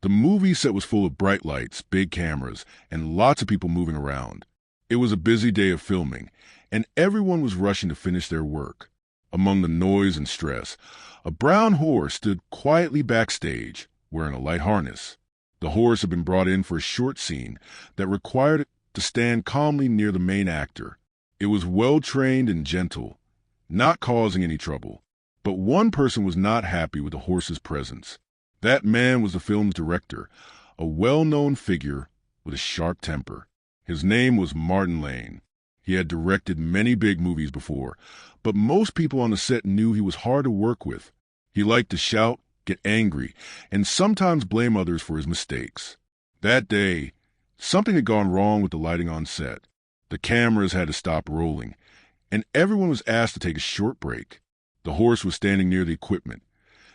The movie set was full of bright lights, big cameras, and lots of people moving around. It was a busy day of filming, and everyone was rushing to finish their work. Among the noise and stress, a brown horse stood quietly backstage, wearing a light harness. The horse had been brought in for a short scene that required it to stand calmly near the main actor. It was well-trained and gentle, not causing any trouble. But one person was not happy with the horse's presence. That man was the film's director, a well-known figure with a sharp temper. His name was Martin Lane. He had directed many big movies before, but most people on the set knew he was hard to work with. He liked to shout, get angry, and sometimes blame others for his mistakes. That day, something had gone wrong with the lighting on set. The cameras had to stop rolling, and everyone was asked to take a short break. The horse was standing near the equipment,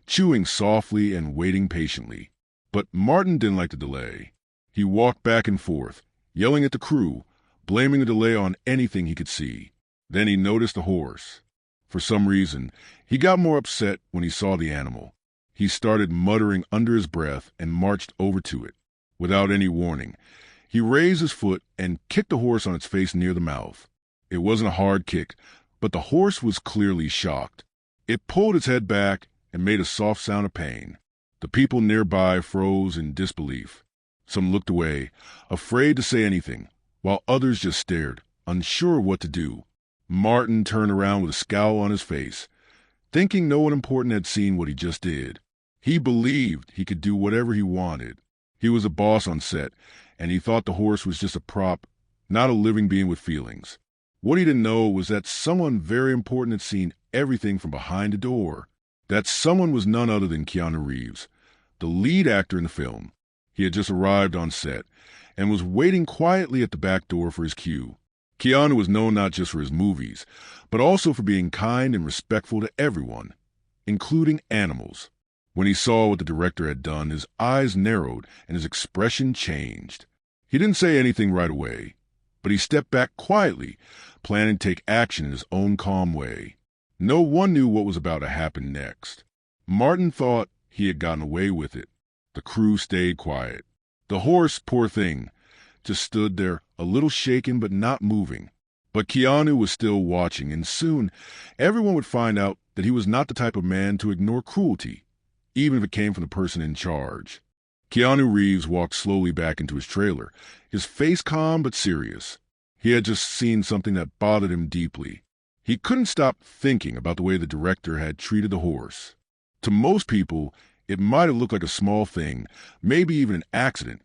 chewing softly and waiting patiently. But Martin didn't like the delay. He walked back and forth, yelling at the crew, blaming the delay on anything he could see. Then he noticed the horse. For some reason, he got more upset when he saw the animal. He started muttering under his breath and marched over to it. Without any warning, he raised his foot and kicked the horse on its face near the mouth. It wasn't a hard kick, but the horse was clearly shocked. It pulled its head back and made a soft sound of pain. The people nearby froze in disbelief. Some looked away, afraid to say anything, while others just stared, unsure what to do. Martin turned around with a scowl on his face, thinking no one important had seen what he just did. He believed he could do whatever he wanted. He was a boss on set, and he thought the horse was just a prop, not a living being with feelings. What he didn't know was that someone very important had seen everything from behind the door. That someone was none other than Keanu Reeves, the lead actor in the film. He had just arrived on set and was waiting quietly at the back door for his cue. Keanu was known not just for his movies, but also for being kind and respectful to everyone, including animals. When he saw what the director had done, his eyes narrowed and his expression changed. He didn't say anything right away, but he stepped back quietly, planning to take action in his own calm way. No one knew what was about to happen next. Martin thought he had gotten away with it. The crew stayed quiet. The horse, poor thing, just stood there, a little shaken but not moving. But Keanu was still watching, and soon everyone would find out that he was not the type of man to ignore cruelty, even if it came from the person in charge. Keanu Reeves walked slowly back into his trailer, his face calm but serious. He had just seen something that bothered him deeply. He couldn't stop thinking about the way the director had treated the horse. To most people, it might have looked like a small thing, maybe even an accident.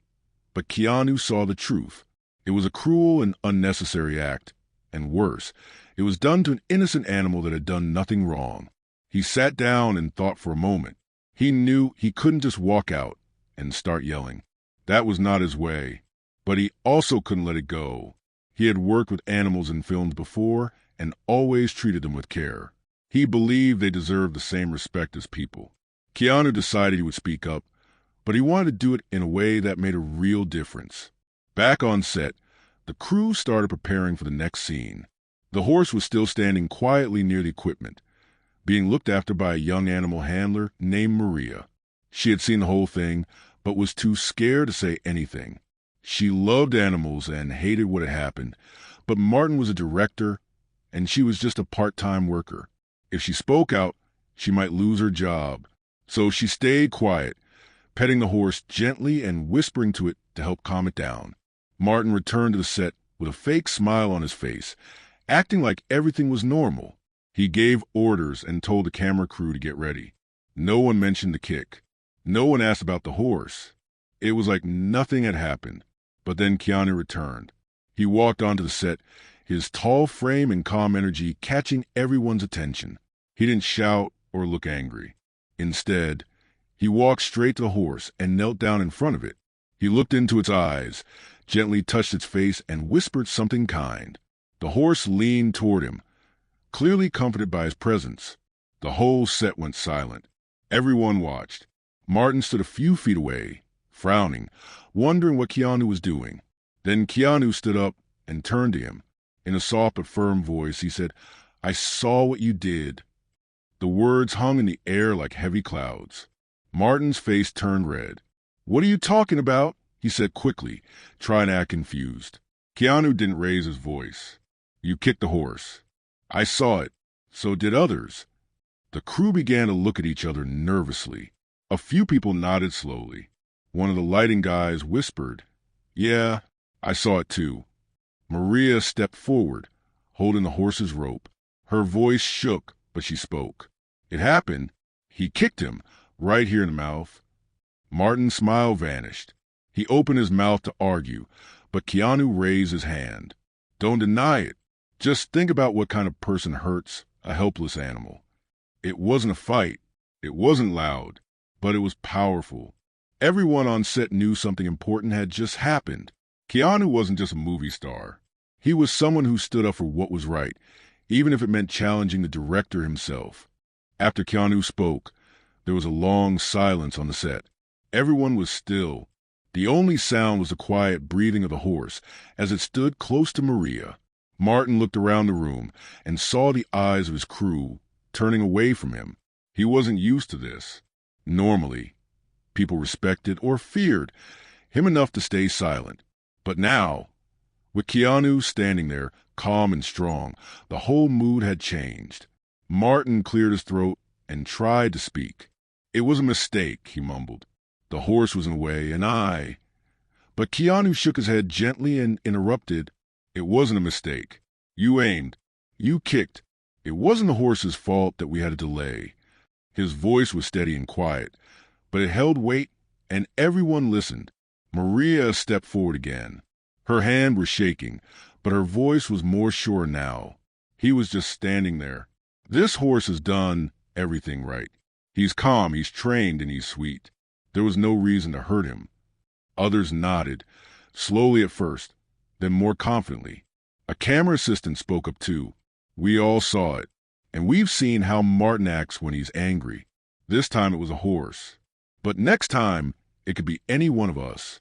But Keanu saw the truth. It was a cruel and unnecessary act. And worse, it was done to an innocent animal that had done nothing wrong. He sat down and thought for a moment. He knew he couldn't just walk out and start yelling. That was not his way. But he also couldn't let it go. He had worked with animals in films before and always treated them with care. He believed they deserved the same respect as people. Keanu decided he would speak up, but he wanted to do it in a way that made a real difference. Back on set, the crew started preparing for the next scene. The horse was still standing quietly near the equipment, being looked after by a young animal handler named Maria. She had seen the whole thing, but was too scared to say anything. She loved animals and hated what had happened, but Martin was a director, and she was just a part-time worker. If she spoke out, she might lose her job. So she stayed quiet, petting the horse gently and whispering to it to help calm it down. Martin returned to the set with a fake smile on his face, acting like everything was normal. He gave orders and told the camera crew to get ready. No one mentioned the kick. No one asked about the horse. It was like nothing had happened. But then Keanu returned. He walked onto the set, his tall frame and calm energy catching everyone's attention. He didn't shout or look angry. Instead, he walked straight to the horse and knelt down in front of it. He looked into its eyes, gently touched its face, and whispered something kind. The horse leaned toward him, clearly comforted by his presence. The whole set went silent. Everyone watched. Martin stood a few feet away, frowning, wondering what Keanu was doing. Then Keanu stood up and turned to him. In a soft but firm voice, he said, "I saw what you did." The words hung in the air like heavy clouds. Martin's face turned red. "What are you talking about?" he said quickly, trying to act confused. Keanu didn't raise his voice. "You kicked the horse." "I saw it. So did others." The crew began to look at each other nervously. A few people nodded slowly. One of the lighting guys whispered, "Yeah, I saw it too." Maria stepped forward, holding the horse's rope. Her voice shook, but she spoke. "It happened. He kicked him, right here in the mouth." Martin's smile vanished. He opened his mouth to argue, but Keanu raised his hand. "Don't deny it. Just think about what kind of person hurts a helpless animal." It wasn't a fight. It wasn't loud, but it was powerful. Everyone on set knew something important had just happened. Keanu wasn't just a movie star. He was someone who stood up for what was right, even if it meant challenging the director himself. After Keanu spoke, there was a long silence on the set. Everyone was still. The only sound was the quiet breathing of the horse as it stood close to Maria. Martin looked around the room and saw the eyes of his crew turning away from him. He wasn't used to this. Normally, people respected or feared him enough to stay silent. But now, with Keanu standing there, calm and strong, the whole mood had changed. Martin cleared his throat and tried to speak. "It was a mistake," he mumbled. "The horse was in the way, and I—" But Keanu shook his head gently and interrupted. "It wasn't a mistake. You aimed. You kicked. It wasn't the horse's fault that we had a delay." His voice was steady and quiet, but it held weight, and everyone listened. Maria stepped forward again. Her hand was shaking, but her voice was more sure now. He was just standing there. "This horse has done everything right. He's calm, he's trained, and he's sweet. There was no reason to hurt him." Others nodded, slowly at first, then more confidently. A camera assistant spoke up too. "We all saw it, and we've seen how Martin acts when he's angry. This time it was a horse. But next time, it could be any one of us."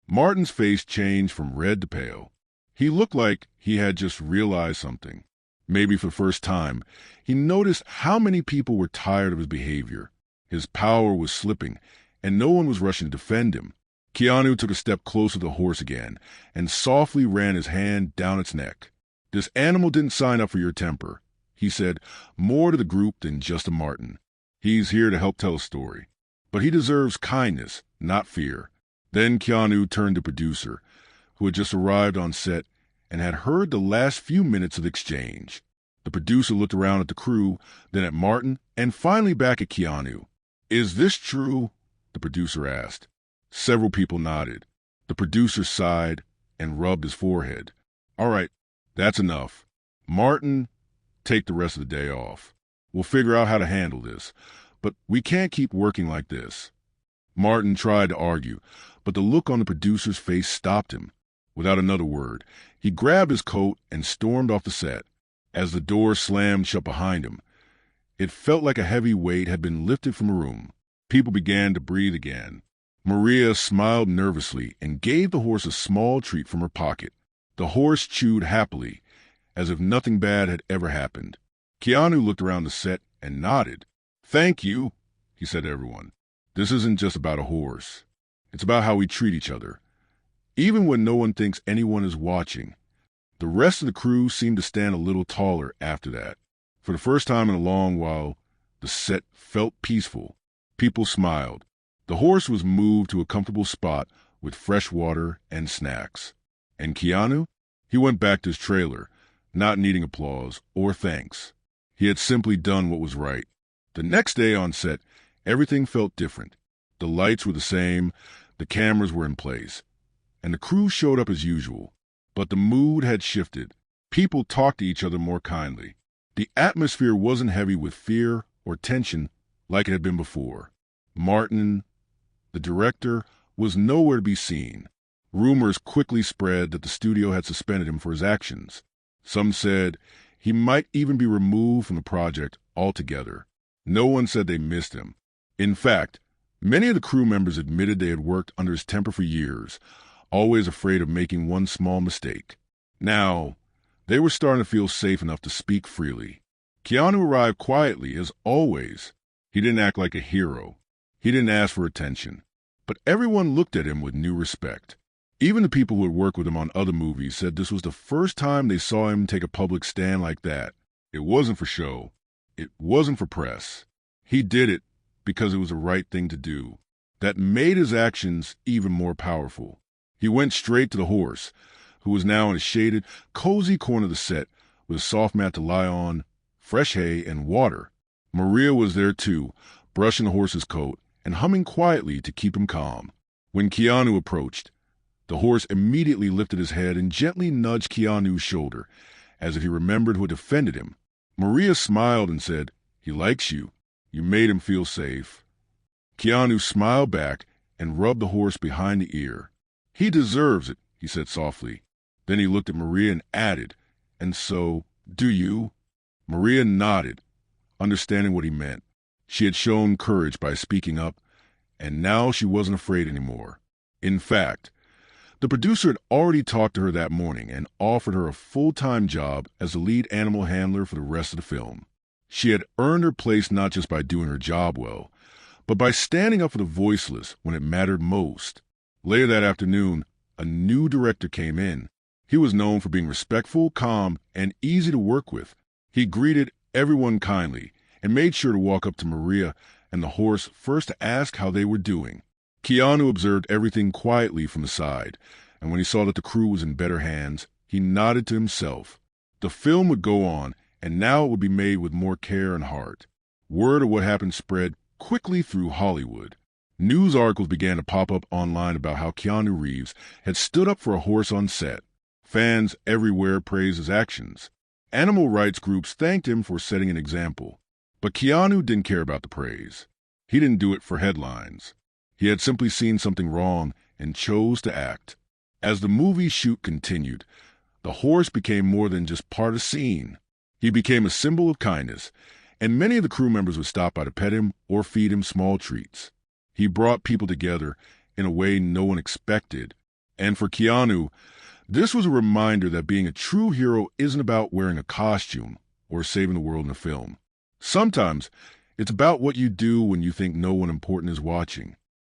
Martin's face changed from red to pale. He looked like he had just realized something. Maybe for the first time, he noticed how many people were tired of his behavior. His power was slipping, and no one was rushing to defend him. Keanu took a step closer to the horse again and softly ran his hand down its neck. "This animal didn't sign up for your temper," he said, more to the group than just to Martin. "He's here to help tell a story. But he deserves kindness, not fear." Then Keanu turned to producer, who had just arrived on set and had heard the last few minutes of the exchange. The producer looked around at the crew, then at Martin, and finally back at Keanu. "Is this true?" the producer asked. Several people nodded. The producer sighed and rubbed his forehead. "All right, that's enough. Martin, take the rest of the day off. We'll figure out how to handle this, but we can't keep working like this." Martin tried to argue, but the look on the producer's face stopped him. Without another word, he grabbed his coat and stormed off the set. As the door slammed shut behind him, it felt like a heavy weight had been lifted from the room. People began to breathe again. Maria smiled nervously and gave the horse a small treat from her pocket. The horse chewed happily, as if nothing bad had ever happened. Keanu looked around the set and nodded. "Thank you," he said to everyone. "This isn't just about a horse. It's about how we treat each other, even when no one thinks anyone is watching." The rest of the crew seemed to stand a little taller after that. For the first time in a long while, the set felt peaceful. People smiled. The horse was moved to a comfortable spot with fresh water and snacks. And Keanu? He went back to his trailer, not needing applause or thanks. He had simply done what was right. The next day on set, everything felt different. The lights were the same, the cameras were in place, and the crew showed up as usual. But the mood had shifted. People talked to each other more kindly. The atmosphere wasn't heavy with fear or tension like it had been before. Martin, the director, was nowhere to be seen. Rumors quickly spread that the studio had suspended him for his actions. Some said he might even be removed from the project altogether. No one said they missed him. In fact, many of the crew members admitted they had worked under his temper for years, always afraid of making one small mistake. Now, they were starting to feel safe enough to speak freely. Keanu arrived quietly, as always. He didn't act like a hero. He didn't ask for attention. But everyone looked at him with new respect. Even the people who had worked with him on other movies said this was the first time they saw him take a public stand like that. It wasn't for show. It wasn't for press. He did it because it was the right thing to do. That made his actions even more powerful. He went straight to the horse, who was now in a shaded, cozy corner of the set with a soft mat to lie on, fresh hay, and water. Maria was there too, brushing the horse's coat and humming quietly to keep him calm. When Keanu approached, the horse immediately lifted his head and gently nudged Keanu's shoulder, as if he remembered who had defended him. Maria smiled and said, "He likes you. You made him feel safe." Keanu smiled back and rubbed the horse behind the ear. "He deserves it," he said softly. Then he looked at Maria and added, "And so, do you?" Maria nodded, understanding what he meant. She had shown courage by speaking up, and now she wasn't afraid anymore. In fact, the producer had already talked to her that morning and offered her a full-time job as the lead animal handler for the rest of the film. She had earned her place not just by doing her job well, but by standing up for the voiceless when it mattered most. Later that afternoon, a new director came in. He was known for being respectful, calm, and easy to work with. He greeted everyone kindly and made sure to walk up to Maria and the horse first to ask how they were doing. Keanu observed everything quietly from the side, and when he saw that the crew was in better hands, he nodded to himself. The film would go on, and now it would be made with more care and heart. Word of what happened spread quickly through Hollywood. News articles began to pop up online about how Keanu Reeves had stood up for a horse on set. Fans everywhere praised his actions. Animal rights groups thanked him for setting an example. But Keanu didn't care about the praise. He didn't do it for headlines. He had simply seen something wrong and chose to act. As the movie shoot continued, the horse became more than just part of the scene. He became a symbol of kindness, and many of the crew members would stop by to pet him or feed him small treats. He brought people together in a way no one expected. And for Keanu, this was a reminder that being a true hero isn't about wearing a costume or saving the world in a film. Sometimes it's about what you do when you think no one important is watching.